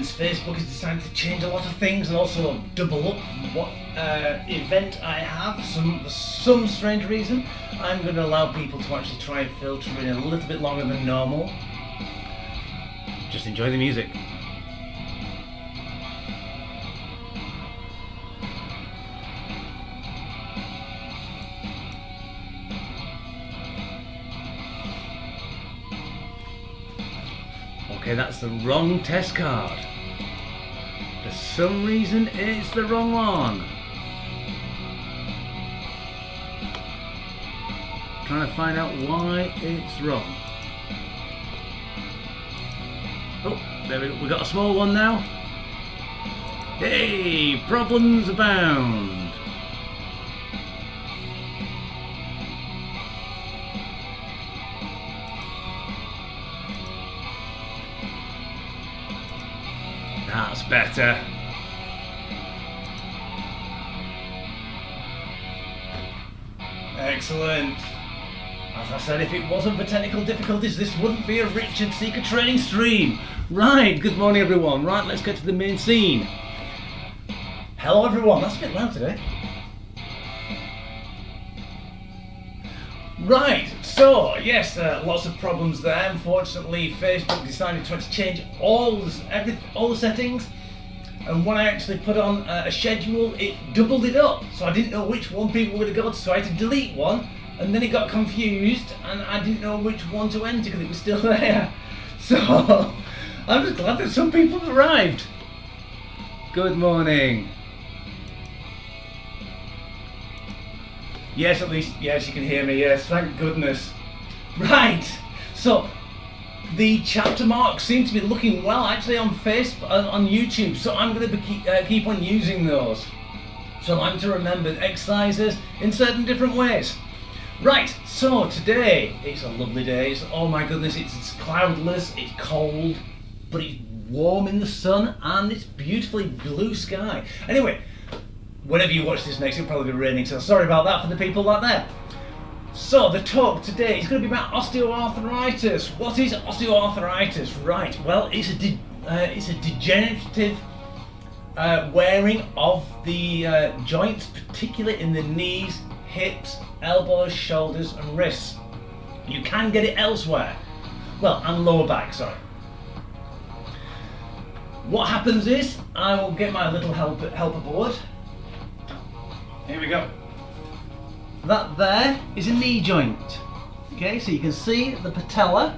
since Facebook has decided to change a lot of things and also double up what event I have, for some strange reason, I'm going to allow people to actually try and filter in a little bit longer than normal. Just enjoy the music. Okay, that's the wrong test card. For some reason, it's the wrong one. Trying to find out why it's wrong. Oh, there we go. We got a small one now. Hey, problems abound. That's better. Excellent. As I said, if it wasn't for technical difficulties, this wouldn't be a Richard Seeker training stream. Right, good morning everyone. Right, let's get to the main scene. Hello everyone, that's a bit loud today. Right, so yes, lots of problems there. Unfortunately, Facebook decided to change all the settings, and when I actually put on a schedule, it doubled it up. So I didn't know which one people would have got, so I had to delete one, and then it got confused, and I didn't know which one to enter because it was still there. So I'm just glad that some people have arrived. Good morning. Yes, at least, yes, you can hear me, yes, thank goodness. Right, so the chapter marks seem to be looking well actually on Facebook, on YouTube, so I'm going to keep on using those. So I'm to remember exercises in certain different ways. Right, so today, it's a lovely day, oh my goodness, it's cloudless, it's cold, but it's warm in the sun, and it's beautifully blue sky. Anyway, whenever you watch this next, it'll probably be raining, so sorry about that for the people out there. So the talk today is going to be about osteoarthritis. What is osteoarthritis? Right, well, it's a degenerative wearing of the joints, particularly in the knees, hips, elbows, shoulders and wrists. You can get it elsewhere. Well, and lower back, sorry. What happens is, I will get my little helper board. Here we go. That there is a knee joint. Okay, so you can see the patella,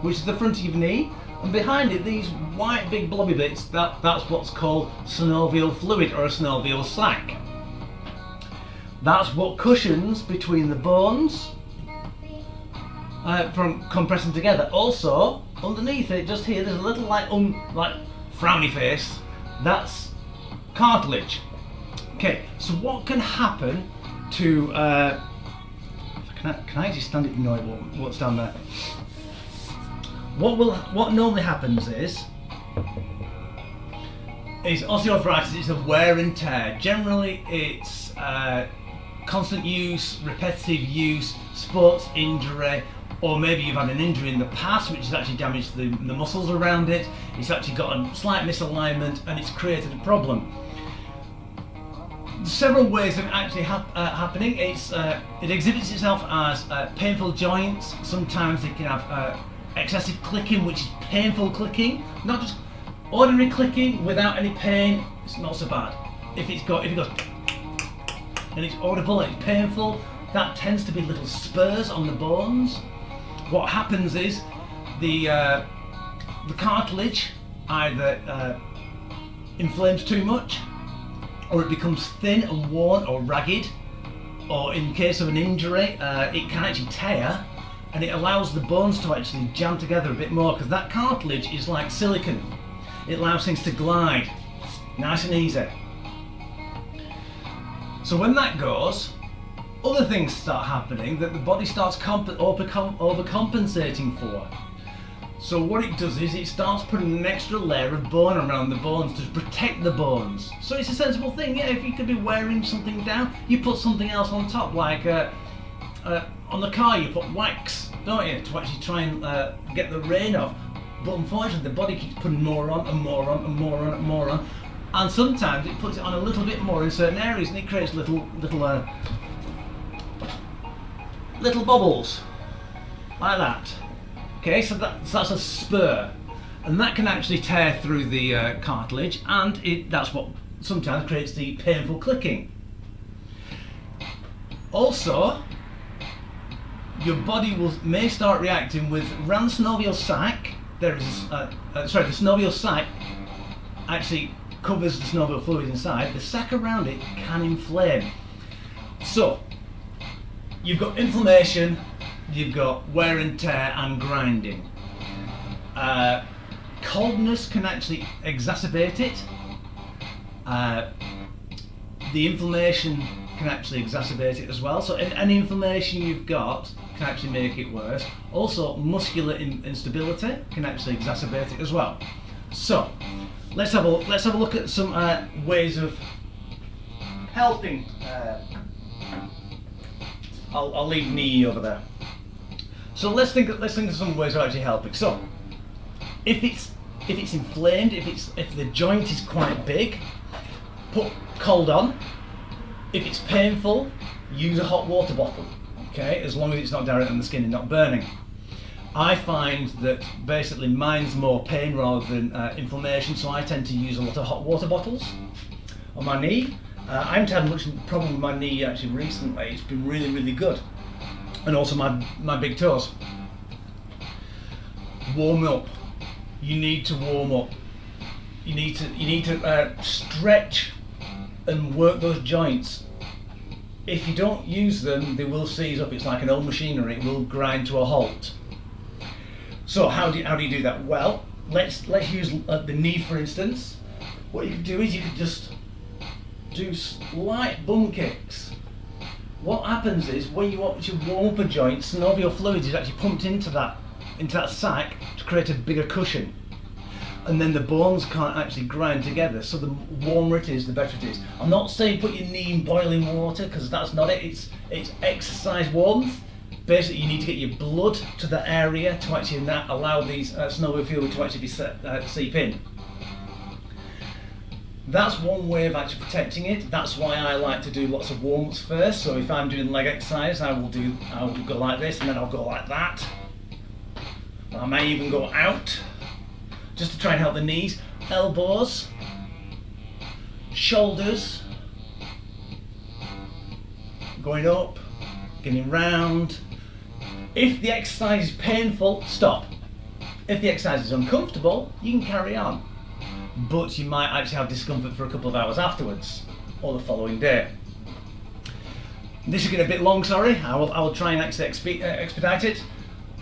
which is the front of your knee, and behind it these white big blobby bits, that's what's called synovial fluid or a synovial sac. That's what cushions between the bones from compressing together. Also, underneath it, just here, there's a little like frowny face. That's cartilage. Okay, so what can happen to can I actually stand it and know what's down there? What normally happens is osteoarthritis is a wear and tear. Generally, it's constant use, repetitive use, sports injury, or maybe you've had an injury in the past which has actually damaged the muscles around it. It's actually got a slight misalignment and it's created a problem. Several ways of actually happening. It exhibits itself as painful joints. Sometimes it can have excessive clicking, which is painful clicking, not just ordinary clicking without any pain. It's not so bad. If it goes and it's audible and it's painful, that tends to be little spurs on the bones. What happens is the cartilage either inflames too much, or it becomes thin and worn or ragged, or in case of an injury, it can actually tear, and it allows the bones to actually jam together a bit more, because that cartilage is like silicon. It allows things to glide nice and easy. So when that goes, other things start happening that the body starts overcompensating for. So what it does is it starts putting an extra layer of bone around the bones to protect the bones. So it's a sensible thing, yeah, if you could be wearing something down, you put something else on top, like on the car you put wax, don't you, to actually try and get the rain off. But unfortunately, the body keeps putting more on and more on and more on and more on, and sometimes it puts it on a little bit more in certain areas, and it creates little bubbles like that. Okay, so that's a spur, and that can actually tear through the cartilage, and that's what sometimes creates the painful clicking. Also, your body may start reacting with around the synovial sac. The synovial sac actually covers the synovial fluid inside. The sac around it can inflame. So you've got inflammation, you've got wear and tear and grinding. Coldness can actually exacerbate it. The inflammation can actually exacerbate it as well. So any inflammation you've got can actually make it worse. Also, muscular instability can actually exacerbate it as well. So let's have a look at some ways of helping. I'll leave knee over there. So let's think of some ways of actually helping. So if it's inflamed, if the joint is quite big, put cold on. If it's painful, use a hot water bottle. Okay, as long as it's not direct on the skin and not burning. I find that basically mine's more pain rather than inflammation, so I tend to use a lot of hot water bottles on my knee. I haven't had much problem with my knee actually recently. It's been really, really good. And also my big toes. Warm up. You need to warm up. You need to stretch and work those joints. If you don't use them, they will seize up. It's like an old machinery. It will grind to a halt. So how do you do that? Well, let's use the knee for instance. What you could do is you could just do slight bum kicks. What happens is when you want to warm up a joint, synovial fluid is actually pumped into that sac to create a bigger cushion, and then the bones can't actually grind together. So the warmer it is, the better it is. I'm not saying put your knee in boiling water, because that's not it. It's exercise warmth. Basically, you need to get your blood to the area to actually allow these synovial fluid to actually seep in. That's one way of actually protecting it. That's why I like to do lots of warm-ups first. So if I'm doing leg exercise, I will go like this, and then I'll go like that. I may even go out, just to try and help the knees, elbows, shoulders, going up, getting round. If the exercise is painful, stop. If the exercise is uncomfortable, you can carry on. But you might actually have discomfort for a couple of hours afterwards, or the following day. This is getting a bit long, sorry. I will try and actually expedite it.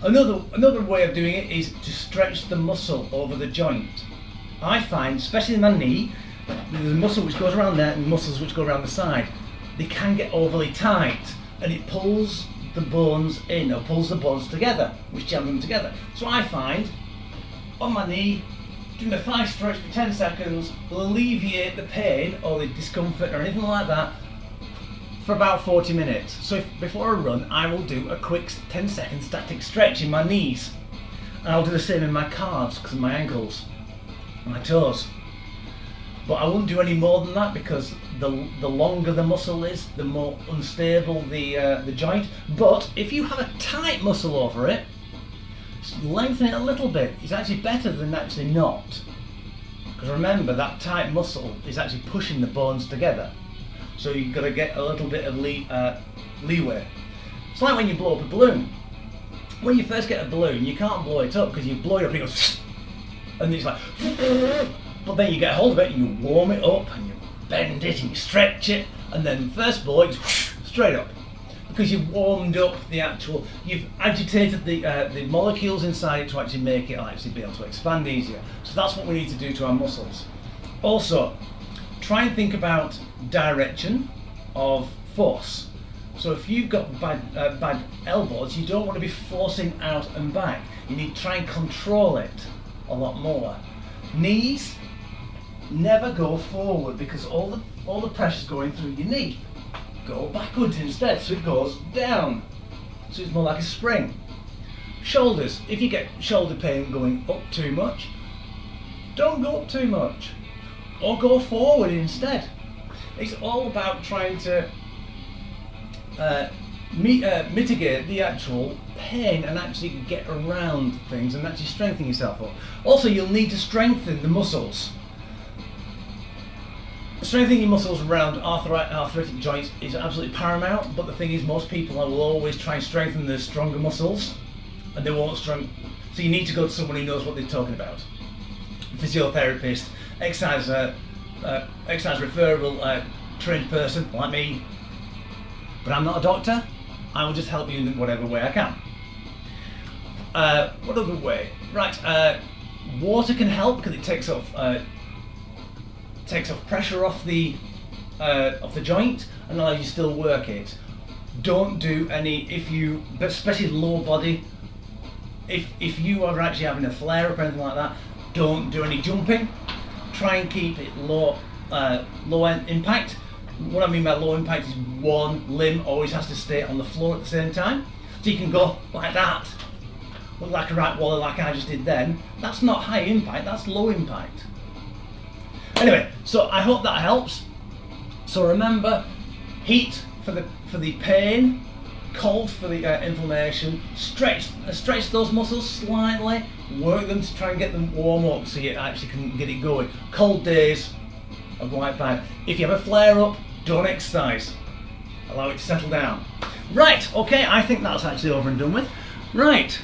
Another way of doing it is to stretch the muscle over the joint. I find, especially in my knee, there's a muscle which goes around there and muscles which go around the side. They can get overly tight, and it pulls the bones in, or pulls the bones together, which jam them together. So I find, on my knee, doing a thigh stretch for 10 seconds will alleviate the pain or the discomfort or anything like that for about 40 minutes. So before I run, I will do a quick 10-second static stretch in my knees. And I'll do the same in my calves, because of my ankles and my toes. But I wouldn't do any more than that, because the longer the muscle is, the more unstable the joint. But if you have a tight muscle over it, lengthen it a little bit. It's actually better than actually not. Because remember, that tight muscle is actually pushing the bones together. So you've got to get a little bit of leeway. It's like when you blow up a balloon. When you first get a balloon, you can't blow it up, because you blow it up and it goes, and it's like, but then you get a hold of it and you warm it up and you bend it and you stretch it, and then first blow it's straight up. Because you've warmed up you've agitated the molecules inside it to actually make it actually be able to expand easier. So that's what we need to do to our muscles. Also, try and think about direction of force. So if you've got bad elbows, you don't want to be forcing out and back. You need to try and control it a lot more. Knees, never go forward, because all the pressure's going through your knee. Go backwards instead, so it goes down. So it's more like a spring. Shoulders. If you get shoulder pain going up too much, don't go up too much, or go forward instead. It's all about trying to mitigate the actual pain and actually get around things and actually strengthen yourself up. Also, you'll need to strengthen the muscles. Strengthening your muscles around arthritic joints is absolutely paramount, but the thing is, most people will always try and strengthen the stronger muscles, and they won't strengthen. So you need to go to someone who knows what they're talking about. A physiotherapist, exercise referral trained person like me. But I'm not a doctor. I will just help you in whatever way I can. What other way? Right, water can help because it takes off pressure off the joint and allows you to still work it. Don't do any, but especially lower body, if you are actually having a flare up or anything like that, don't do any jumping. Try and keep it low impact. What I mean by low impact is one limb always has to stay on the floor at the same time. So you can go like that, look like a right wally like I just did then. That's not high impact, that's low impact. Anyway, so I hope that helps. So remember, heat for the pain, cold for the inflammation. Stretch those muscles slightly, work them to try and get them warm up so you actually can get it going. Cold days are quite bad. If you have a flare up, don't exercise. Allow it to settle down. Right, okay, I think that's actually over and done with. Right.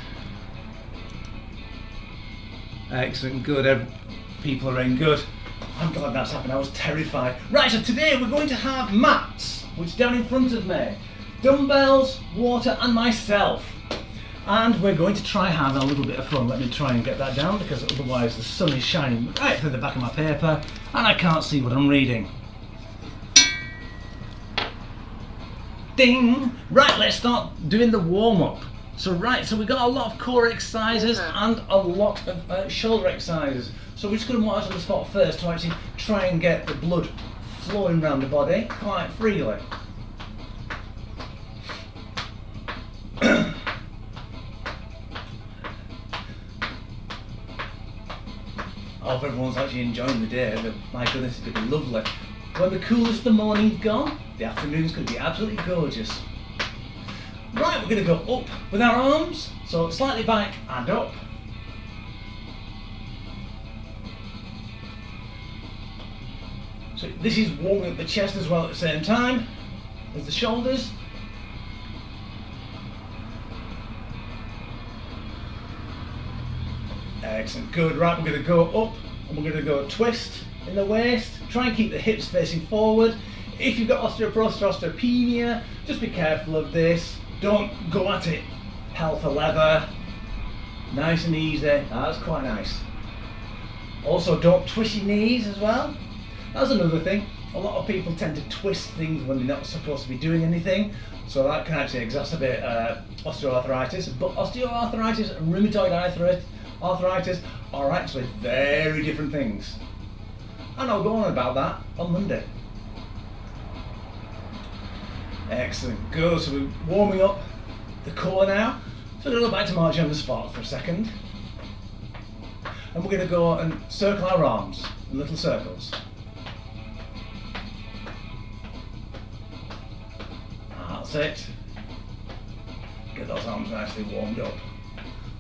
Excellent, good. People are in good. I'm glad that's happened, I was terrified. Right, so today we're going to have mats, which are down in front of me. Dumbbells, water and myself. And we're going to try having a little bit of fun. Let me try and get that down because otherwise the sun is shining right through the back of my paper and I can't see what I'm reading. Ding! Right, let's start doing the warm-up. So we've got a lot of core exercises and a lot of shoulder exercises. So we're just going to march on the spot first to actually try and get the blood flowing around the body quite freely. I hope everyone's actually enjoying the day, but my goodness, it's going to be lovely. When the coolest of the morning's gone, the afternoon's going to be absolutely gorgeous. Right, we're going to go up with our arms, so slightly back and up. So this is warming up the chest as well at the same time as the shoulders. Excellent, good. Right, we're going to go up and we're going to go twist in the waist. Try and keep the hips facing forward. If you've got osteoporosis or osteopenia, just be careful of this. Don't go at it hell for leather. Nice and easy. That's quite nice. Also, don't twist your knees as well. That's another thing. A lot of people tend to twist things when they're not supposed to be doing anything. So that can actually exacerbate osteoarthritis. But osteoarthritis and rheumatoid arthritis are actually very different things. And I'll go on about that on Monday. Excellent, good. So we're warming up the core now. So we're going to go back to marching on the spot for a second. And we're going to go and circle our arms in little circles. That's it. Get those arms nicely warmed up.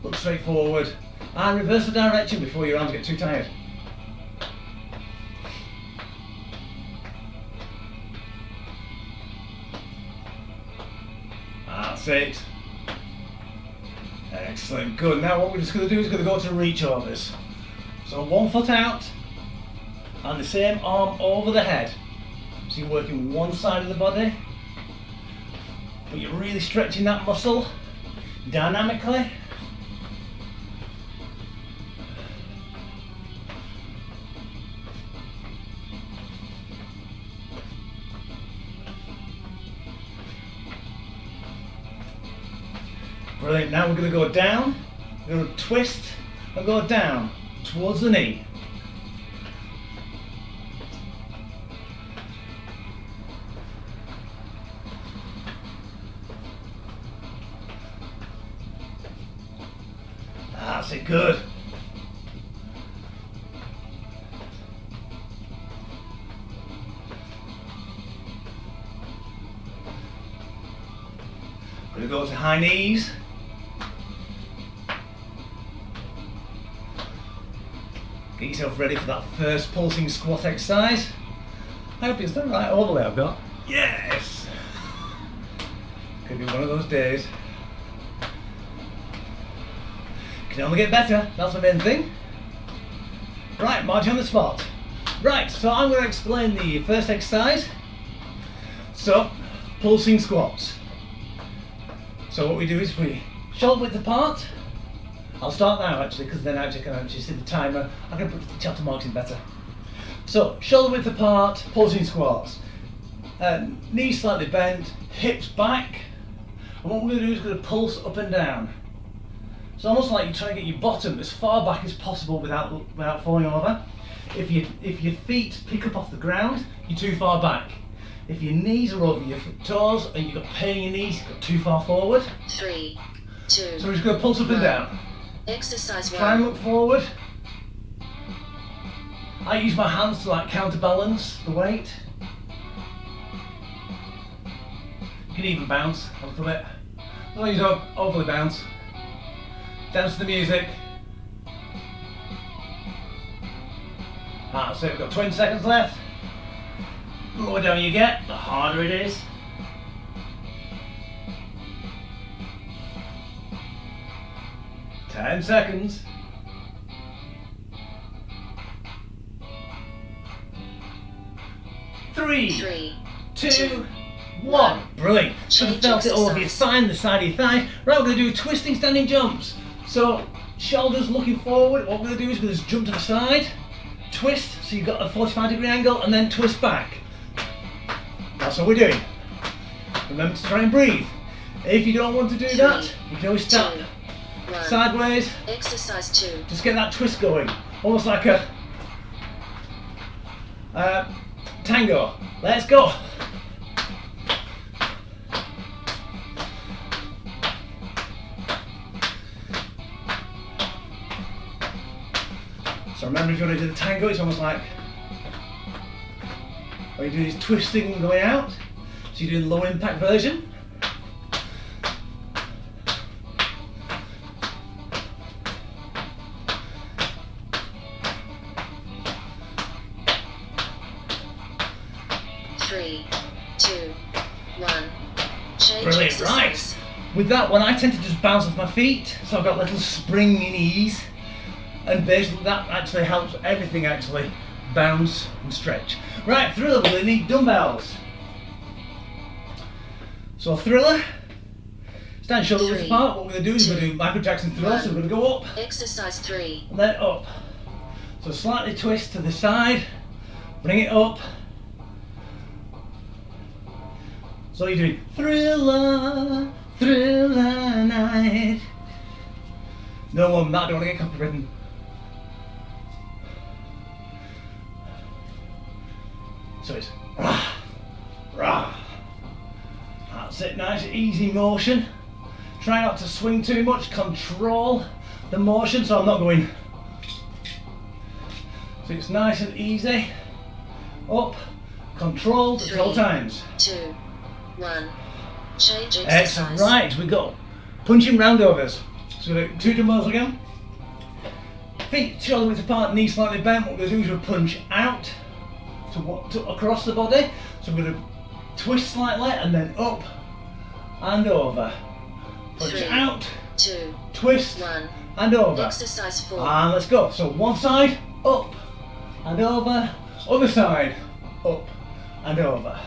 Look straight forward and reverse the direction before your arms get too tired. That's it. Excellent, good. Now what we're just going to do is going to go to reach overs. So one foot out and the same arm over the head. So you're working one side of the body, but you're really stretching that muscle dynamically. Brilliant, now we're going to go down, we're going to twist and go down towards the knee. Good. Gonna go to high knees. Get yourself ready for that first pulsing squat exercise. I hope it's the right overlay I've got. Yes! Could be one of those days. Can only get better, that's the main thing. Right, marching on the spot. Right, so I'm going to explain the first exercise. So, pulsing squats. So what we do is we shoulder width apart. I'll start now actually, because then I can actually see the timer. I can put the chapter marks in better. So, shoulder width apart, pulsing squats. Knees slightly bent, hips back. And what we're going to do is we're going to pulse up and down. It's almost like you're trying to get your bottom as far back as possible without falling over. If your feet pick up off the ground, you're too far back. If your knees are over your toes and you've got pain in your knees, you've got too far forward. 3, 2. So we're just going to pulse up and down. Exercise 1. Try and look forward. I use my hands to like counterbalance the weight. You can even bounce a little bit. As long as you don't overly bounce. Dance to the music. That's it, we've got 20 seconds left. The lower down you get, the harder it is. Ten seconds. 3, 2, 1. Brilliant. Should have felt it all over your spine, the side of your thigh. Right, we're going to do twisting standing jumps. So, shoulders looking forward. What we're going to do is we're going to jump to the side, twist, so you've got a 45-degree angle, and then twist back. That's what we're doing. Remember to try and breathe. If you don't want to do that, you can always start sideways. Exercise 2. Just get that twist going. Almost like a tango. Let's go. So remember, if you want to do the tango, it's almost like what you do is twisting and going out. So you're doing low impact version. Three, 2, 1. Change Brilliant, exercise. right. With that one, I tend to just bounce off my feet, so I've got little springy knees, and basically that actually helps everything actually bounce and stretch. Right, Thriller, we're going to need dumbbells. So Thriller, stand shoulder width 3, apart. What we're going to do is we're 2, going to do Michael Jackson Thriller, so we're going to go up, Exercise 3. and then up. So slightly twist to the side, bring it up. So you're doing Thriller, Thriller night. No more than that, I don't want to get copywritten. So it's rah, rah. That's it, nice easy motion. Try not to swing too much, control the motion so I'm not going. So it's nice and easy. Up, controlled at all times. 2, 1. Change Excellent, exercise. right, we got punching roundovers. So we've got 2 dumbbells again. Feet shoulder width apart, knees slightly bent. What we're going to do is we'll punch out to across the body. So we're going to twist slightly and then up and over. Punch 3, out, 2, twist 1. and over. Exercise 4. And let's go. So one side, up and over. Other side, up and over.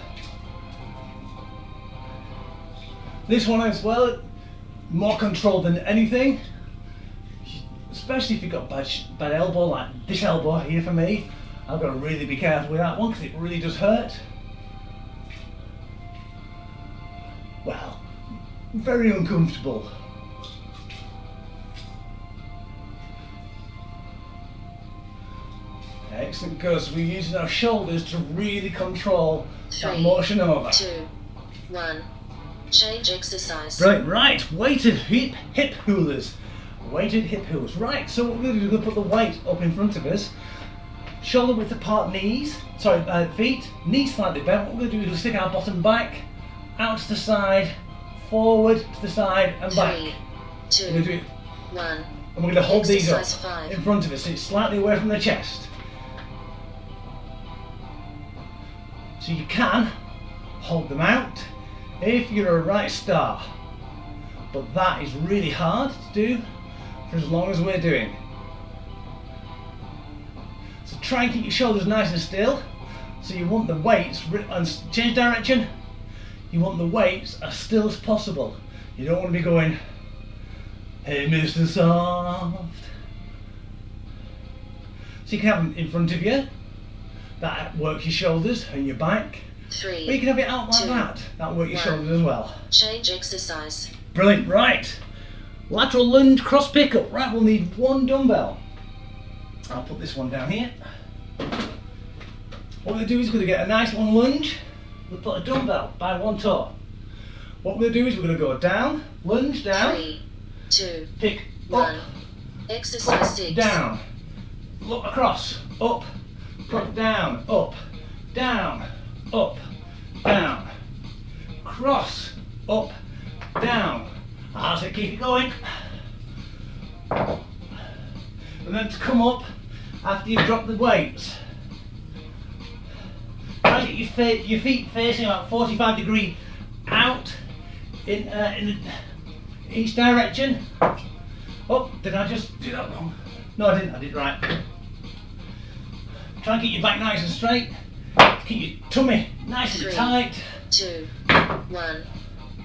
This one as well, more controlled than anything. Especially if you've got bad elbow, like this elbow here for me. I've got to really be careful with that one because it really does hurt. Well, very uncomfortable. Excellent, because we're using our shoulders to really control that 3, motion over. 2, 1. Change exercise. Brilliant, right, weighted hip hulas. Weighted hip hulas. Right, so what we're going to do is we're going to put the weight up in front of us. Shoulder width apart knees, feet, knees slightly bent. What we're going to do is we'll stick our bottom back out to the side, forward to the side and back. 3, 2, We're going to do it, 1. and we're going to hold these up Exercise 5. in front of us so it's slightly away from the chest. So you can hold them out if you're a right star. But that is really hard to do for as long as we're doing. So try and keep your shoulders nice and still. So you want the weights, and change direction, you want the weights as still as possible. You don't want to be going, hey Mr. Soft. So you can have them in front of you. That works your shoulders and your back. 3, Or you can have it out like 2, that. That'll work your 1. shoulders as well. Change exercise. Brilliant, right. Lateral lunge cross pickup. Right, we'll need one dumbbell. I'll put this one down here. What we're going to do is we're going to get a nice long lunge. We'll put a dumbbell by one toe. What we're going to do is we're going to go down, lunge down, 3, 2, pick 1. up, Exercise 6. down, look across, up, put down, up, down, cross, up, down. That's it, keep it going. And then to come up after you've dropped the weights. Try to get your feet facing about 45 degrees out in each direction. Oh, did I just do that wrong? No, I didn't. I did it right. Try and keep your back nice and straight. Keep your tummy nice and 3, tight. 2, 1.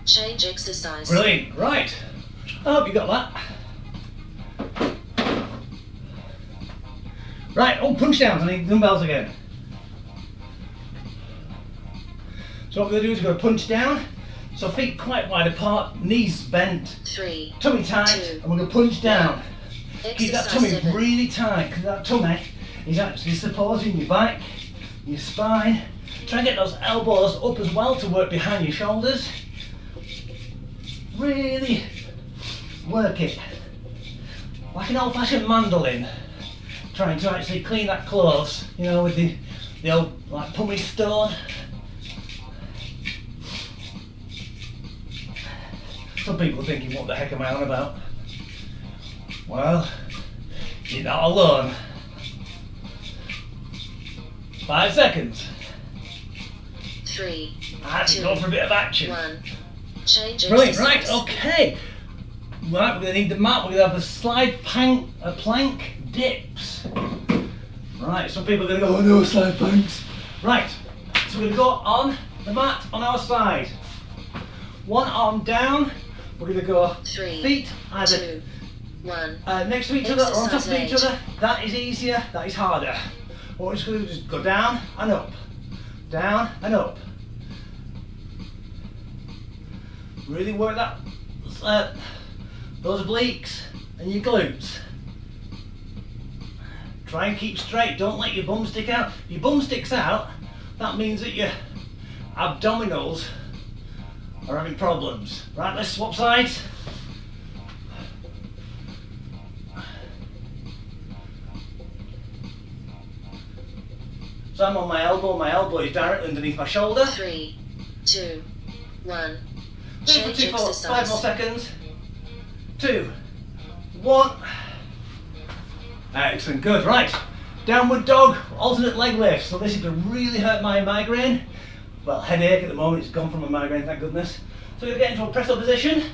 Change exercise. Brilliant. Right. I hope you got that. Right. Oh, punch downs. I need dumbbells again. So what we're going to do is we're going to punch down. So feet quite wide apart, knees bent, 3, tummy tight, 2, and we're going to punch down. Keep that Exercise tummy 7. really tight, because that tummy is actually supporting your back, your spine. Try and get those elbows up as well to work behind your shoulders. Really work it. Like an old-fashioned mandolin. Trying to actually clean that close, you know, with the old like pumice stone. Some people are thinking, what the heck am I on about? Well, you're not alone. 5 seconds. 3, I have to 2, go for a bit of action. 1. Change Brilliant, exercise. right, okay. Right, we're going to need the mat. We're going to have a plank dips. Right, some people are going to go, oh no, slide planks. Right, so we're going to go on the mat on our side. One arm down. We're going to go 3, feet either 2, 1. next to each other or on top of Exercise each other. That is easier, that is harder. What we're just going to do is go down and up. Down and up. Really work that those obliques and your glutes. Try and keep straight, don't let your bum stick out. If your bum sticks out, that means that your abdominals are having problems. Right, let's swap sides. So I'm on my elbow is directly underneath my shoulder. 3, 2, 1. Do for Change 2, 4, 5 more exercise. seconds. 2, 1. Excellent, good, right. Downward dog, alternate leg lift. So this is going to really hurt my migraine. Well, headache at the moment, it's gone from a migraine, thank goodness. So we're going to get into a press up position.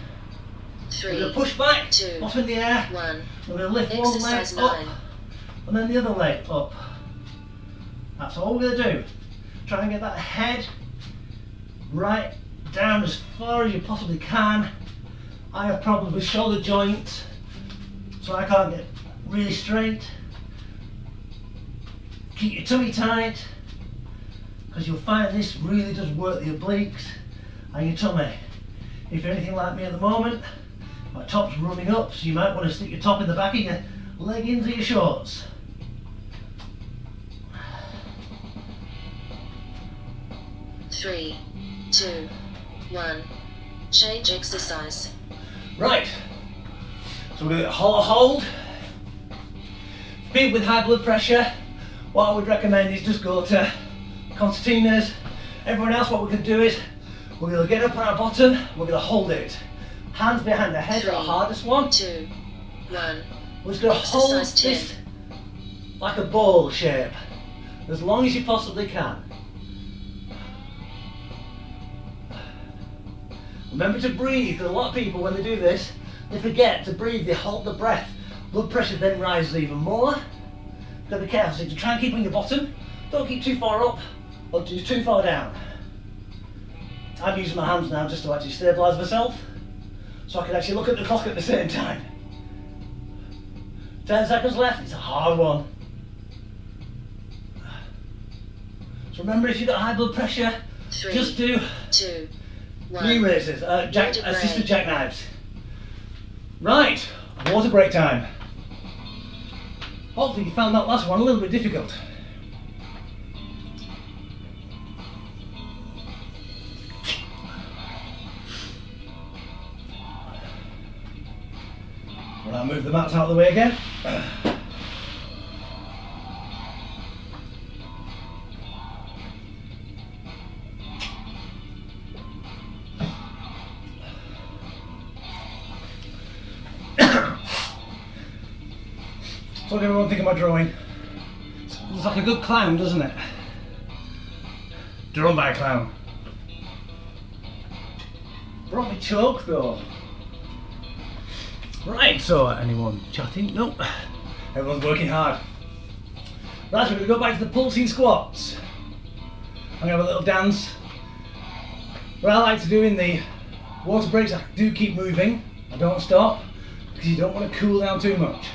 3, We're going to push back, 2, bottom in the air. 1. We're going to lift one leg Exercise up, 9. and then the other leg up. That's all we're going to do. Try and get that head right down as far as you possibly can. I have problems with shoulder joints, so I can't get really straight. Keep your tummy tight, because you'll find this really does work the obliques and your tummy. If you're anything like me at the moment, my top's running up, so you might want to stick your top in the back of your leggings or your shorts. Three, 2, 1. Change exercise. Right, so So we're going to Hollowhold. People with high blood pressure, what I would recommend is just go to concertinas. Everyone else, what we could do is we're going to get up on our bottom, we're going to hold it. Hands behind the head, the hardest one. 2, 1. We're just going to hold this like a ball shape as long as you possibly can. Remember to breathe, because a lot of people when they do this, they forget to breathe, they hold the breath. Blood pressure then rises even more. You've got to be careful, so you try and keep on your bottom. Don't keep too far up or too far down. I'm using my hands now just to actually stabilise myself, so I can actually look at the clock at the same time. 10 seconds left, it's a hard one. So remember, if you've got high blood pressure, 3, just do 2, 1. knee raises, assisted jackknives. Right, water break time. Hopefully you found that last one a little bit difficult. Well, I'll move the mats out of the way again. So what did everyone think of my drawing? Looks like a good clown, doesn't it? Drawn by a clown. Brought me choke though. Right, so anyone chatting? Nope. Everyone's working hard. Right, so we're going to go back to the pulsing squats. I'm going to have a little dance. What I like to do in the water breaks, I do keep moving. I don't stop, because you don't want to cool down too much.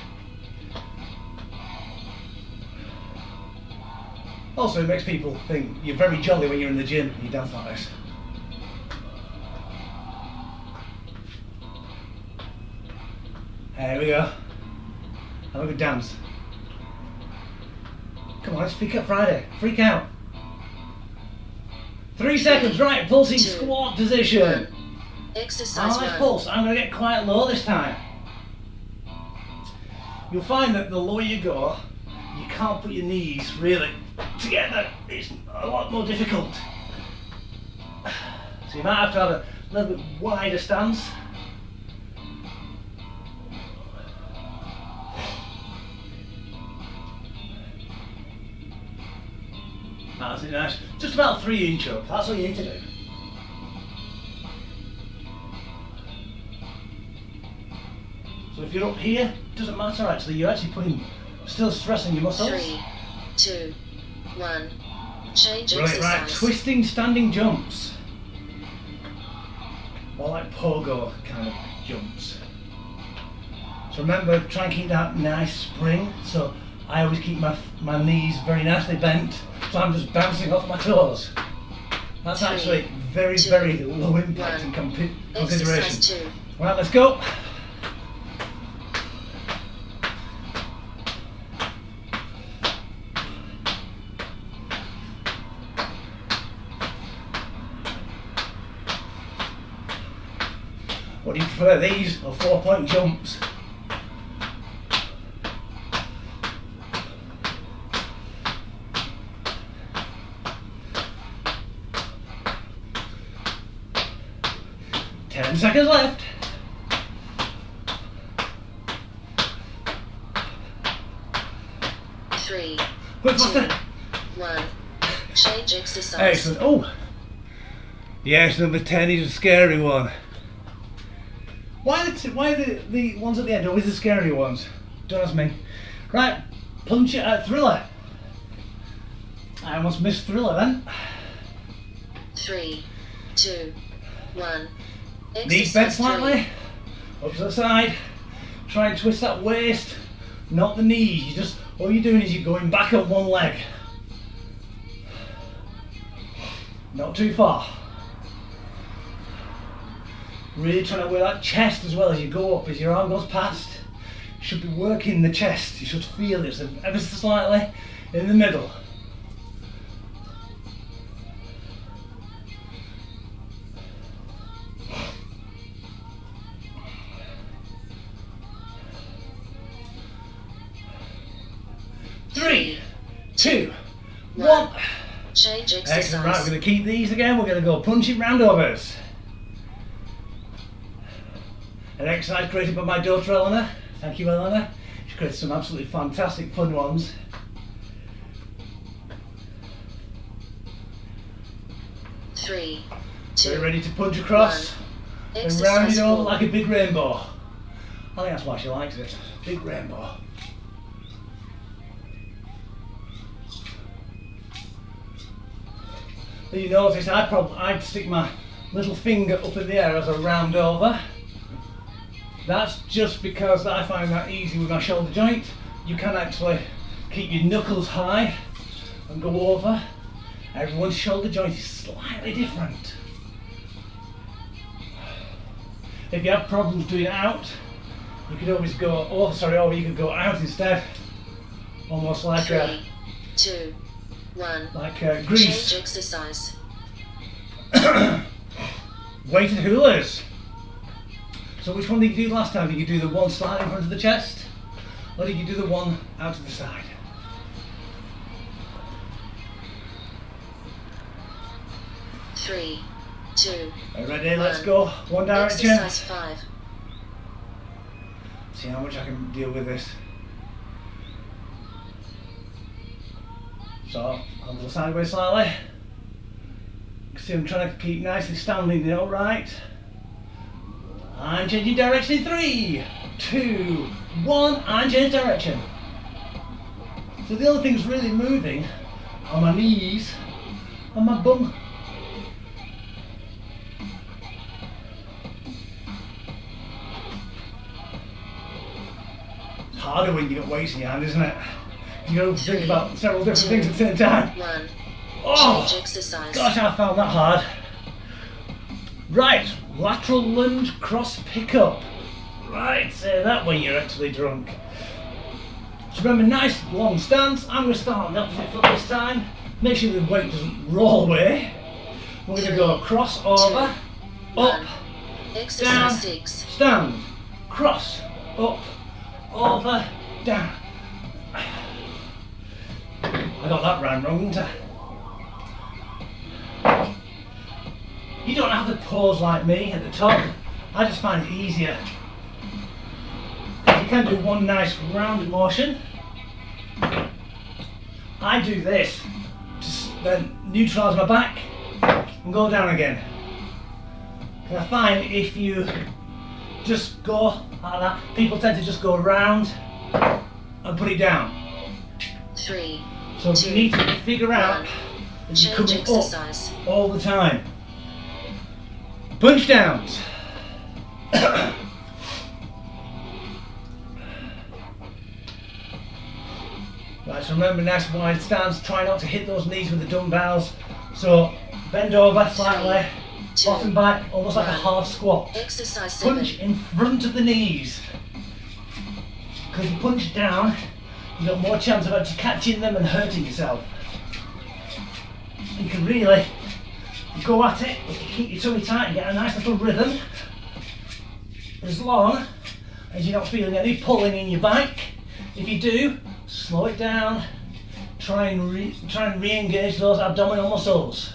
Also, it makes people think you're very jolly when you're in the gym and you dance like this. There we go. Have a good dance. Come on, it's Freakout Friday. Freak out. 3 seconds, right, pulsing 2, squat position. 1. Exercise Let's 1. pulse. I'm going to get quite low this time. You'll find that the lower you go, you can't put your knees really together. It's a lot more difficult. So you might have to have a little bit wider stance. That's it, nice. Just about 3 inch up. That's what you need to do. So if you're up here, it doesn't matter actually. You're actually still stressing your muscles. 3, 2, 1. Change Right, exercise. right. Twisting standing jumps. More like pogo kind of jumps. So remember, try and keep that nice spring. So I always keep my knees very nicely bent. So I'm just bouncing off my toes. That's 3, actually very, 2, very low impact 1. in Exercise consideration. 2. Right, let's go. What do you prefer, these or 4-point jumps? Ten seconds left. Three, Quick, 2, faster. 1. Change exercise. Excellent. Oh, yes, number 10 is a scary one. Why the ones at the end always the scary ones? Don't ask me. Right, punch it at Thriller. I almost missed Thriller then. 3, 2, 1. Knees bent Exercise slightly. Up to the side. Try and twist that waist, not the knees. All you're doing is you're going back on one leg. Not too far. Really trying to work that chest as well as you go up. As your arm goes past, you should be working the chest. You should feel it ever so slightly in the middle. one. Change exercise. Excellent. Right, we're going to keep these again. We're going to go punching round overs. An exercise created by my daughter Eleanor. Thank you, Eleanor. She created some absolutely fantastic fun ones. Three, So two, you're ready to punch across one. and round it Exercise over 4. like a big rainbow. I think that's why she likes it. Big rainbow. You notice I'd stick my little finger up in the air as a round over. That's just because I find that easy with my shoulder joint. You can actually keep your knuckles high and go over. Everyone's shoulder joint is slightly different. If you have problems doing it out, you could always go or you could go out instead. Almost like 3, 2, 1. grease. Change exercise. Weighted hulas. So which one did you do last time? Did you do the one slightly in front of the chest? Or did you do the one out to the side? Three, two. Are you ready? Let's go. One direction. Exercise 5. See how much I can deal with this. So, I'll go sideways slightly. See, I'm trying to keep nicely standing upright. I'm changing direction in 3, 2, 1, and change direction. So the only things really moving are my knees and my bum. It's harder when you've got weights in your hand, isn't it? You got to think about several different things at the same time. 1. Oh, Change exercise. gosh, I found that hard. Right, lateral lunge cross pickup. Right, say that when you're actually drunk. So remember, nice long stance. I'm going to start on the opposite foot this time. Make sure the weight doesn't roll away. We're going to go across, over, up, Exercise down, 6. stand, cross, up, over, down. I got that round wrong, didn't I? You don't have to pause like me at the top. I just find it easier. You can do one nice round motion. I do this to then neutralise my back and go down again. And I find if you just go like that, people tend to just go around and put it down. 3. So you need to figure out that you're Change coming exercise. up all the time. Punch downs. Right, so remember, nice wide stance. Try not to hit those knees with the dumbbells. So bend over slightly, 2, bottom back, almost like a half squat. Exercise 7. Punch in front of the knees. Because if you punch down, you've got more chance of actually catching them and hurting yourself. You can really go at it, but you keep your tummy tight and get a nice little rhythm. As long as you're not feeling any pulling in your back. If you do, slow it down. Try and re-engage those abdominal muscles.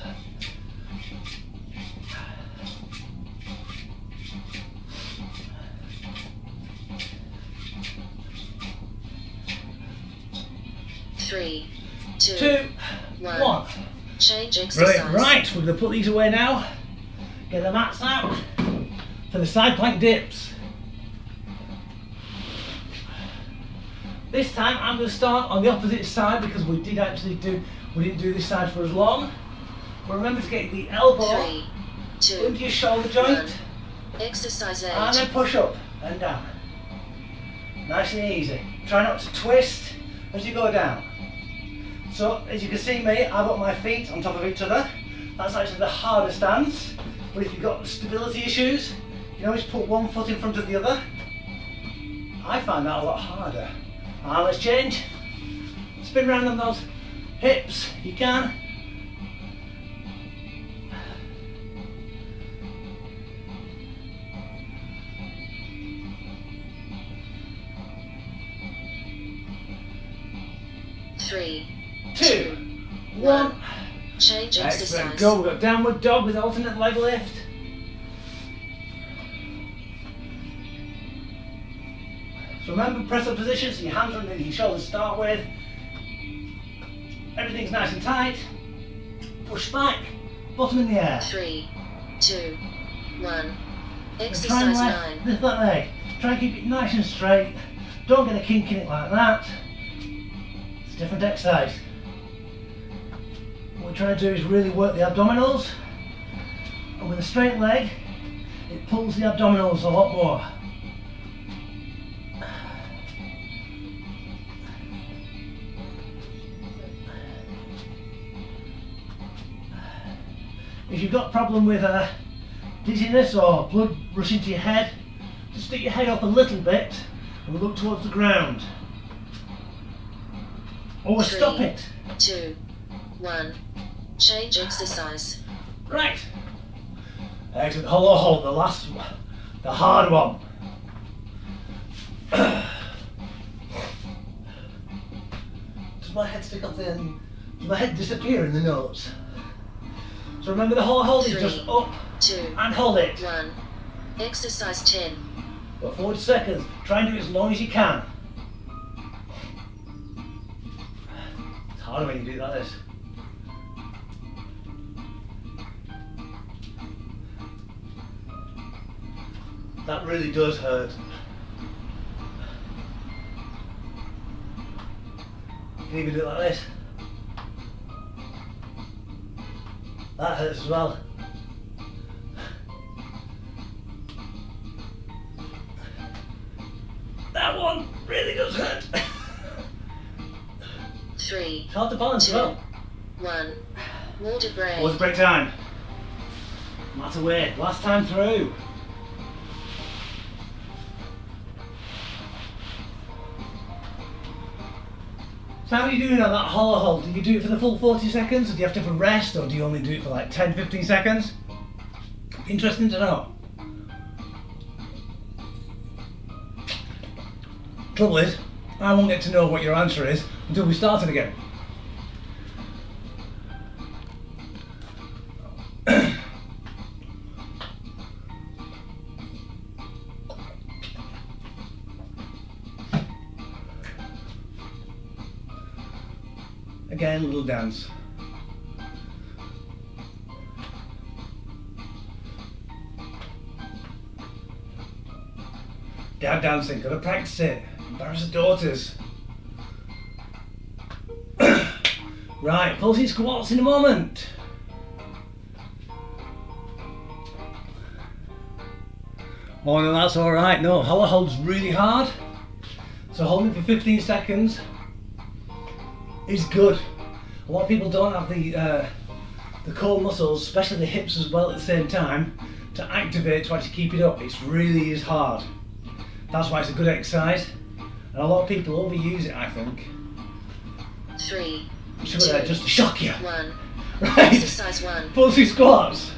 Three, 2, 2, 1. Change exercise. Brilliant. Right, we're going to put these away now. Get the mats out for the side plank dips. This time I'm going to start on the opposite side because we didn't do this side for as long. But remember to get the elbow 3, 2, into your shoulder joint 1. Exercise 8. and then push up and down. Nice and easy. Try not to twist as you go down. So as you can see me, I've got my feet on top of each other. That's actually the harder stance. But if you've got stability issues, you can always put one foot in front of the other. I find that a lot harder. Let's change. Spin round on those hips, if you can. Three, 2, 1, on. Change Excellent. exercise. Go. We've got downward dog with alternate leg lift. So remember, press up position, so your hands are underneath your shoulders to start with. Everything's nice and tight. Push back. Bottom in the air. 3, 2, 1. And try Exercise and 9. lift that leg. Try and keep it nice and straight. Don't get a kink in it like that. It's a different exercise. What we're trying to do is really work the abdominals. And with a straight leg, it pulls the abdominals a lot more. If you've got a problem with dizziness or blood rushing to your head, just stick your head up a little bit and look towards the ground. Or 3, stop it. 2, 1. Change exercise. Right. Excellent. Hollowhold, the last one. The hard one. Does my head stick up there? Does my head disappear in the notes? So remember, the Hollowhold is 3, just up 2, and hold it. 1. Exercise 10. For 40 seconds. Try and do it as long as you can. It's harder when you do it like this. That really does hurt. You can even do it like this. That hurts as well. That one really does hurt. 3, It's hard to balance as 2, well. 1. Water break. Water break time. Matter way. Last time through. So how are you doing on that Hollowhold? Do you do it for the full 40 seconds, or do you have to have a rest, or do you only do it for like 10-15 seconds? Interesting to know. Trouble is, I won't get to know what your answer is until we start it again. Again, little dance. Dad dancing, gotta practice it. Embarrass the daughters. Right, pulsing squats in a moment. Oh no, that's alright. No, Hollowhold's really hard. So holding it for 15 seconds is good. A lot of people don't have the core muscles, especially the hips as well at the same time, to activate to actually keep it up. It really is hard. That's why it's a good exercise. And a lot of people overuse it, I think. 3, Should be there just to shock you. 1. Right. Exercise 1. Pulsing squats.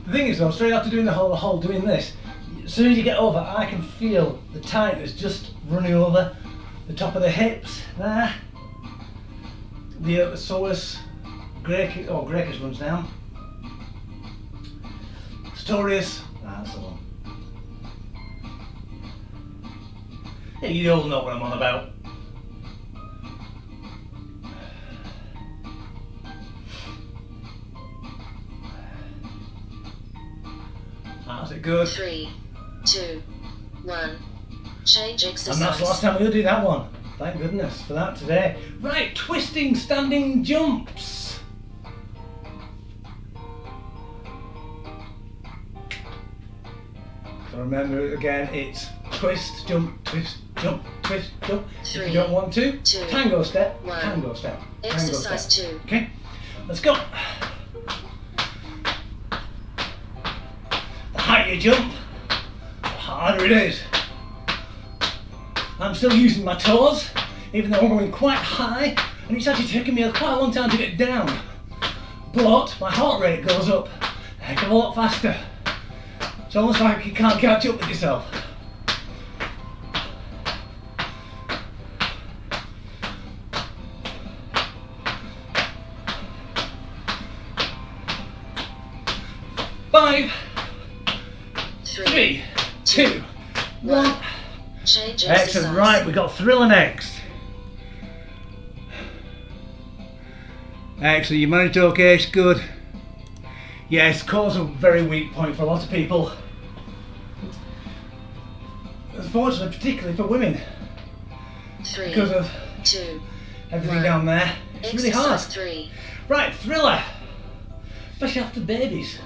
The thing is though, straight after doing the Hollowhold, doing this, as soon as you get over, I can feel the tightness just running over the top of the hips there. The psoas Graecus runs down. Sartorius, that's the one. Yeah, you all know what I'm on about. How's it good? 3, 2, 1. Change exercise. And that's the last time we're going to do that one. Thank goodness for that today. Right, twisting standing jumps. So remember again, it's twist, jump, twist, jump, twist, jump. If 3, you don't want to, 2, tango step, 1. tango step, tango Exercise step. 2. Okay, let's go. The higher you jump, the harder it is. I'm still using my toes, even though I'm going quite high, and it's actually taken me quite a long time to get down. But my heart rate goes up a heck of a lot faster. It's almost like you can't catch up with yourself. 5, 3, 2, 1. Change Excellent. exercise. Right, we've got Thriller next. Excellent, you managed okay, it's good. Yes, core's a very weak point for a lot of people. Unfortunately, particularly for women. 3, Because of 2, everything 1. down there. It's really hard. Exercise 3. Right, Thriller. Especially after babies.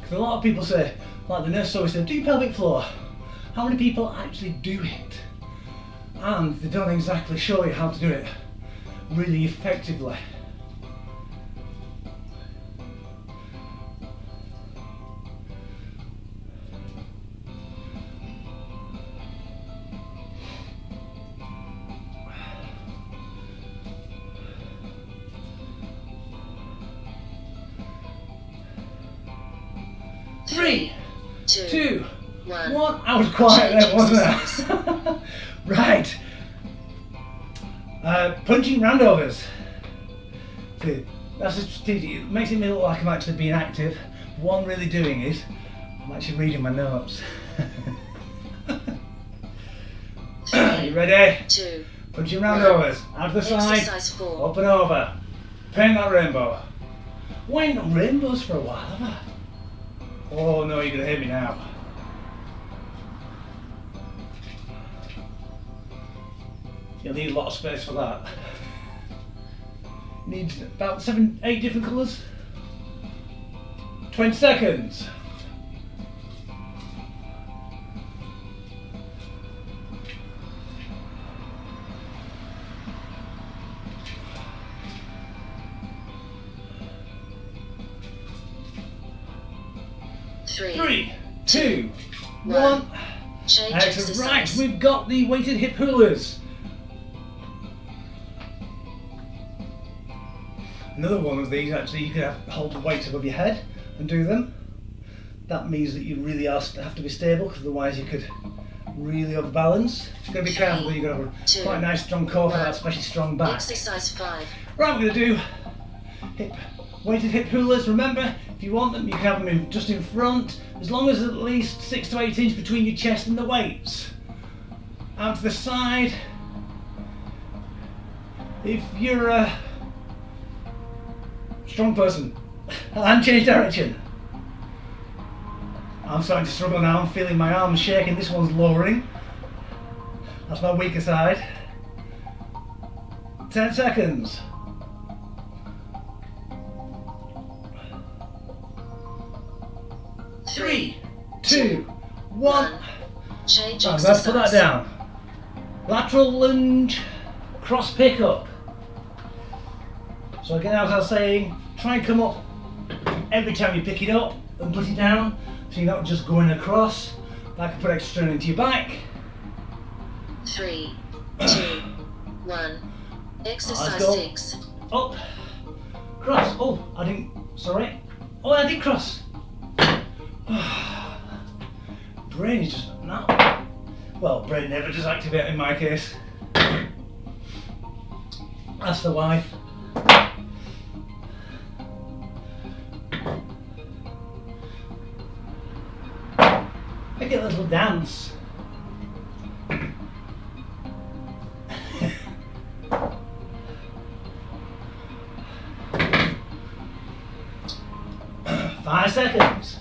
Because a lot of people say, like the nurse always said, do pelvic floor. How many people actually do it? And they don't exactly show you how to do it really effectively. Three, 2, 1. I was quiet there, wasn't I? Right. Punching roundovers. See, that's a strategic. It makes it look like I'm actually being active. What I'm really doing is, I'm actually reading my notes. You ready? 2. Punching roundovers. Out to the side. Exercise 4. Up and over. Paint that rainbow. We ain't done rainbows for a while, have I? Oh no, you're gonna hit me now. You'll need a lot of space for that. Needs about 7, 8 different colours. 20 seconds. Three, 2, 1. Change Excellent. exercise. Right, we've got the weighted hip hulas. Another one of these, actually, you can hold the weights above your head and do them. That means that you really have to be stable, because otherwise you could really overbalance. You've got to be careful, but you've got to have a quite nice strong core for that, especially strong back. Exercise 5. Right, we're going to do weighted hip hulas. Remember, if you want them, you can have them just in front, as long as at least 6 to 8 inches between your chest and the weights. Out to the side. If you're a strong person, and change direction. I'm starting to struggle now. I'm feeling my arms shaking. This one's lowering. That's my weaker side. 10 seconds. 3, 2, 1. Change Right, exercise. let's put that down. Lateral lunge, cross pickup. So again, as I was saying, try and come up every time you pick it up and put it down, so you're not just going across. That can put extra strain into your back. 3, 2, 1. Exercise go. 6. Up, cross. Oh, I didn't. Sorry. Oh, I did cross. Brain is just not. Well, brain never does activate in my case. That's the wife. I get a little dance. Five seconds.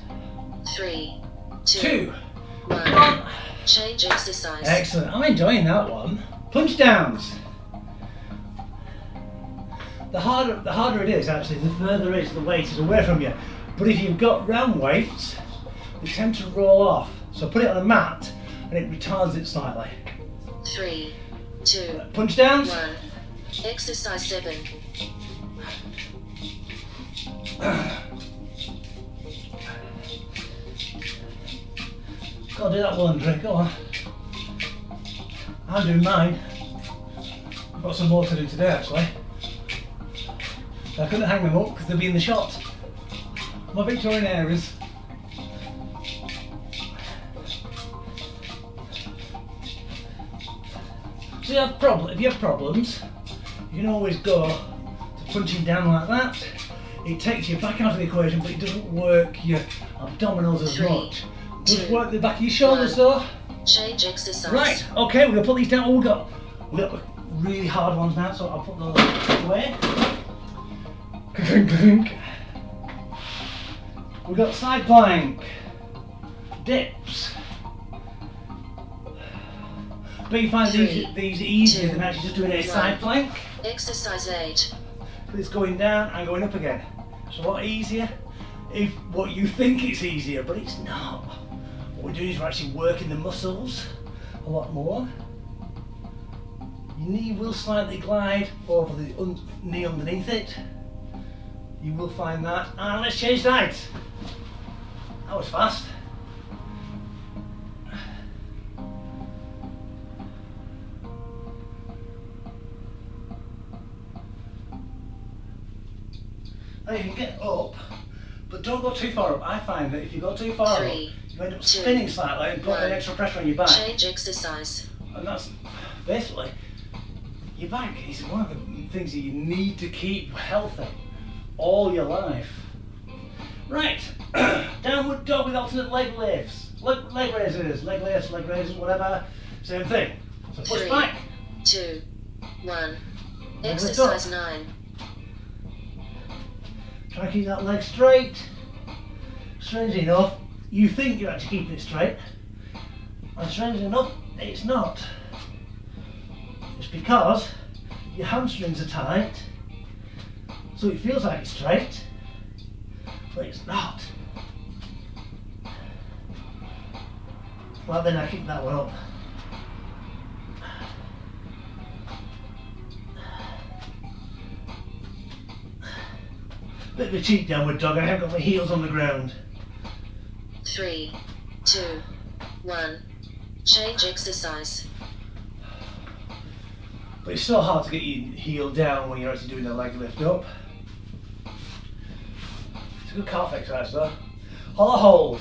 3, 2, 2, 1. 1. Change exercise. Excellent. I'm enjoying that one. Punch downs. The harder it is, actually, the further the weight is away from you. But if you've got round weights, they tend to roll off. So put it on a mat and it retards it slightly. 3, 2, Punch downs. 1. Exercise 7. Gotta do that one, Drake. Go on. I'm doing mine. I've got some more to do today, actually. I couldn't hang them up because they'll be in the shot. My Victorian areas. So if you have problems, you can always go to punching down like that. it takes you back out of the equation, but it doesn't work your abdominals as 3, much. Just 2, work the back of your shoulders 1. though. Change exercise. Right, okay, we're gonna put these down. Oh, we've got really hard ones now, so I'll put those away. We've got side plank, dips. But you find these easier than actually just doing a side plank. Exercise 8. It's going down and going up again. It's a lot easier if what you think it's easier, but it's not. What we're doing is we're actually working the muscles a lot more. Your knee will slightly glide over the knee underneath it. You will find that. And let's change that. That was fast. Now you can get up, but don't go too far up. I find that if you go too far up, 3, you end up 2, spinning slightly and putting 1. extra pressure on your back. Change exercise. And that's basically, your back is one of the things that you need to keep healthy all your life. Right, downward dog with alternate leg lifts, leg raisers, leg lifts, leg raisers, whatever, same thing. So push 3, back. 2, 1. Leg lift Exercise up. 9. Try to keep that leg straight. Strangely enough, you think you're actually keeping it straight, and strangely enough, it's not. It's because your hamstrings are tight, so it feels like it's straight, but it's not. Well, then I kick that one up. Bit of a cheek downward dog, I haven't got my heels on the ground. 3, 2, 1. Change exercise. But it's so hard to get your heel down when you're actually doing the leg lift up. It's a good calf exercise though. Hollowhold.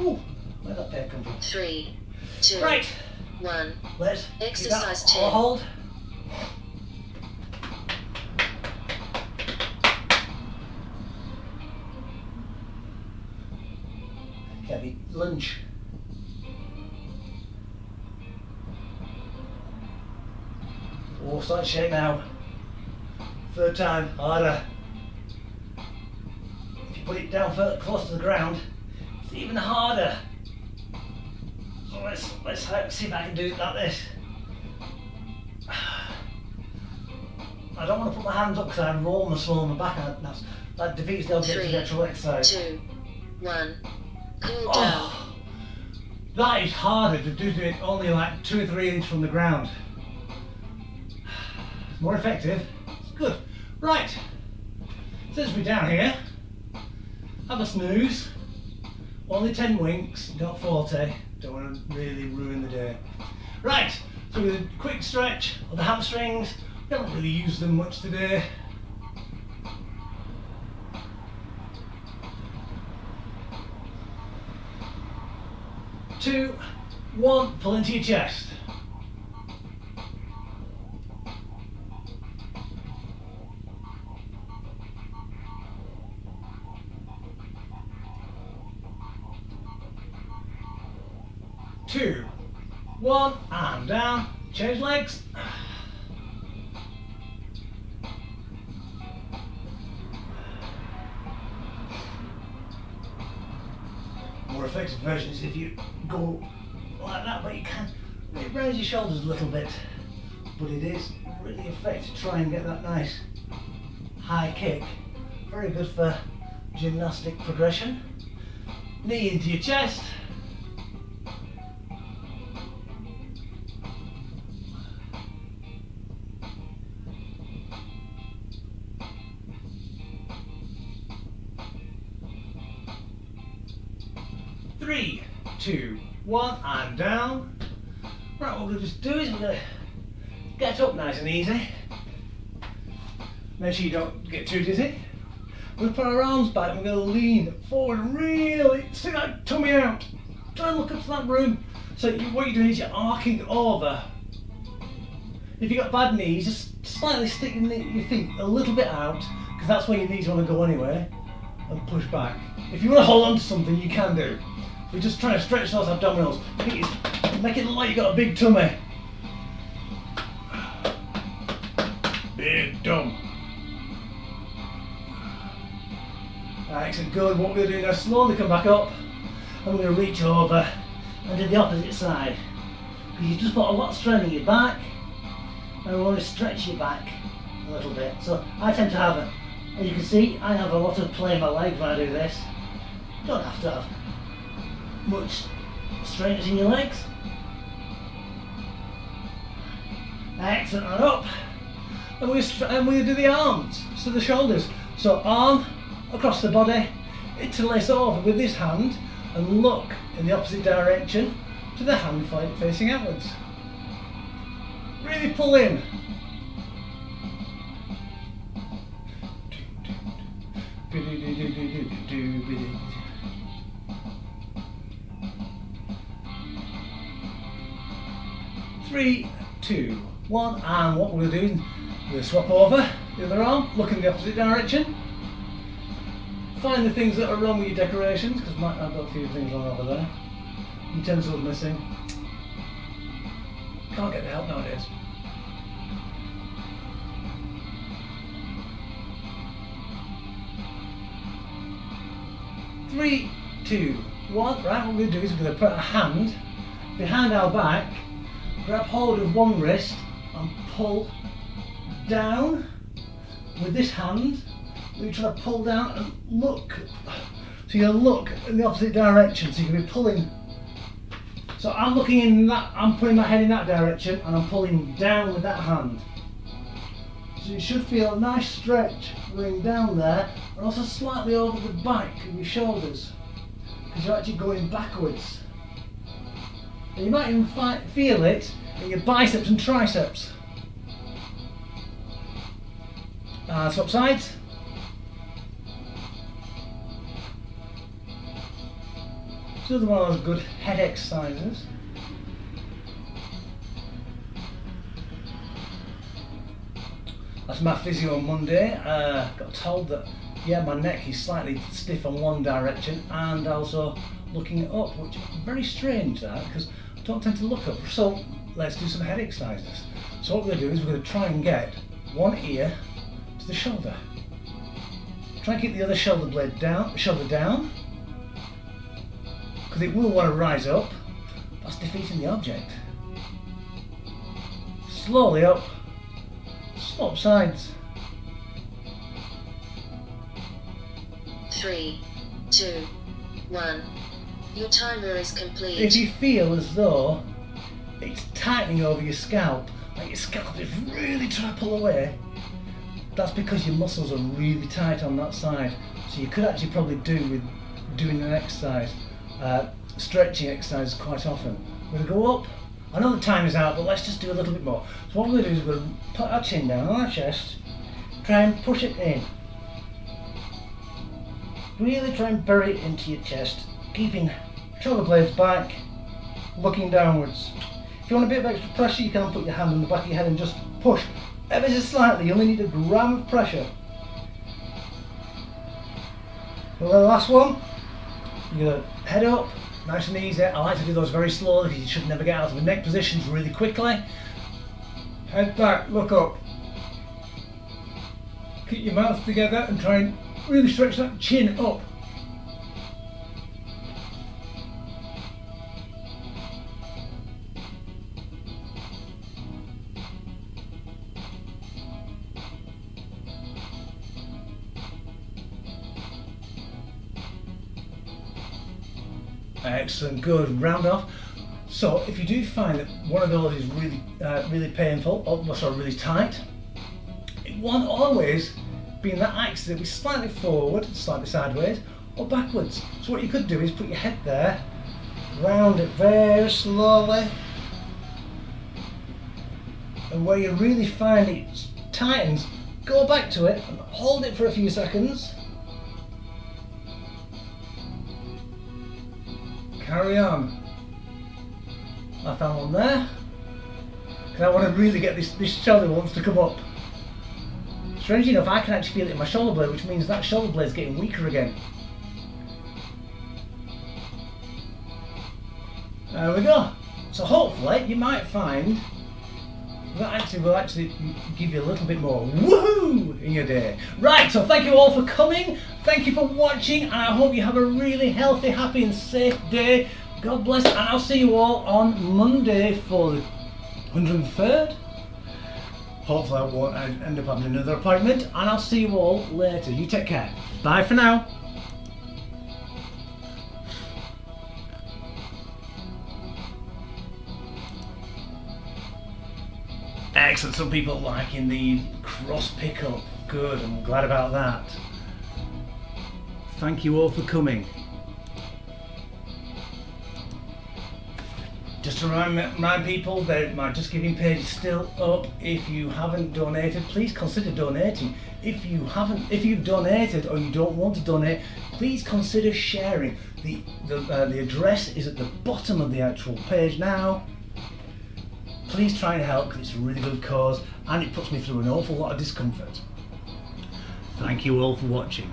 Ooh, where'd that pain come from? 3, 2, Right, 1. let's Exercise 10. Hollowhold. Heavy lunge. Oh, starting to shake now. Third time, harder. If you put it down further close to the ground, it's even harder. So let's see if I can do it like this. I don't want to put my hands up because I roll my small on my back. That defeats the object of the actual exercise. 2, 1. Cool down. Oh, that is harder to do it only like 2 or 3 inches from the ground. It's more effective. It's good. Right. Since we're down here, have a snooze. Only 10 winks, not 40. Don't want to really ruin the day. Right. So with a quick stretch of the hamstrings. We haven't really used them much today. Two, one, pull into your chest. Two, one, and down, change legs. More effective version is if you go like that, but you can raise your shoulders a little bit, but it is really effective to try and get that nice high kick. Very good for gymnastic progression. Knee into your chest. Three, two, one, and down. Right, what we're going to just do is we're going to get up nice and easy. Make sure you don't get too dizzy. We're going to put our arms back and we're going to lean forward and really stick that tummy out. Try and look up to that room. So what you're doing is you're arcing over. If you've got bad knees, just slightly stick your feet a little bit out, because that's where your knees want to go anyway, and push back. If you want to hold on to something, you can do. We're just trying to stretch those abdominals. Make it look like you've got a big tummy. Big tum. Excellent, good. What we're going to do now, slowly come back up, and we're going to reach over and do the opposite side. Because you just put a lot of strain in your back, and we want to stretch your back a little bit. So I tend to have, as you can see, I have a lot of play in my legs when I do this. You don't have to have much straightness in your legs. Excellent, and up. And we do the arms to the shoulders. So arm across the body, interlace over with this hand, and look in the opposite direction to the hand facing outwards. Really pull in. Three, two, one, and what we're doing, we'll swap over the other arm, look in the opposite direction. Find the things that are wrong with your decorations, because I've got a few things wrong over there. Utensils missing. Can't get the help nowadays. Three, two, one. Right, what we're going to do is we're going to put a hand behind our back, grab hold of one wrist and pull down with this hand. We try to pull down and look. So you look in the opposite direction. So you can be pulling. So I'm looking in that. I'm putting my head in that direction, and I'm pulling down with that hand. So you should feel a nice stretch going down there, and also slightly over the back of your shoulders, because you're actually going backwards. And you might even feel it in your biceps and triceps. Swap sides. It's another one of those good head exercises. That's my physio on Monday. Got told that, yeah, my neck is slightly stiff on one direction, and also looking up, which is very strange that, because I don't tend to look up. So let's do some head exercises. So what we're going to do is we're going to try and get one ear to the shoulder. Try and keep the other shoulder blade down, because it will want to rise up. That's defeating the object. Slowly up, swap sides. 3, 2, 1. Your timer is complete. If you feel as though it's tightening over your scalp, like your scalp is really trying to pull away, that's because your muscles are really tight on that side. So you could actually probably do with doing an exercise, stretching exercise quite often. We're going to go up. I know the time is out, but let's just do a little bit more. So what we're going to do is we're going to put our chin down on our chest, try and push it in. Really try and bury it into your chest, keeping shoulder blades back, looking downwards. If you want a bit of extra pressure, you can put your hand on the back of your head and just push ever so slightly. You only need a gram of pressure. Well, the last one, you're going to head up, nice and easy. I like to do those very slowly because you should never get out of the neck positions really quickly. Head back, look up. Keep your mouth together and try and really stretch that chin up. Excellent, good. Round off. So if you do find that one of those is really painful, or really tight, it won't always be in that axis. It'll be slightly forward, slightly sideways, or backwards. So what you could do is put your head there, round it very slowly, and where you really find it tightens, go back to it and hold it for a few seconds. Carry on. I found one there. because I want to really get this shoulder wants to come up. Strangely enough, I can actually feel it in my shoulder blade, which means that shoulder blade is getting weaker again. There we go. So hopefully you might find that will actually give you a little bit more woohoo in your day. Right, so thank you all for coming. Thank you for watching, and I hope you have a really healthy, happy and safe day. God bless, and I'll see you all on Monday for the 103rd. Hopefully I won't end up having another appointment, and I'll see you all later. You take care. Bye for now. Excellent, some people liking the cross pickup. Good, I'm glad about that. Thank you all for coming. Just to remind people that my Just Giving page is still up. If you haven't donated, please consider donating. If you've donated or you don't want to donate, please consider sharing. The address is at the bottom of the actual page now. Please try and help, because it's a really good cause and it puts me through an awful lot of discomfort. Thank you all for watching.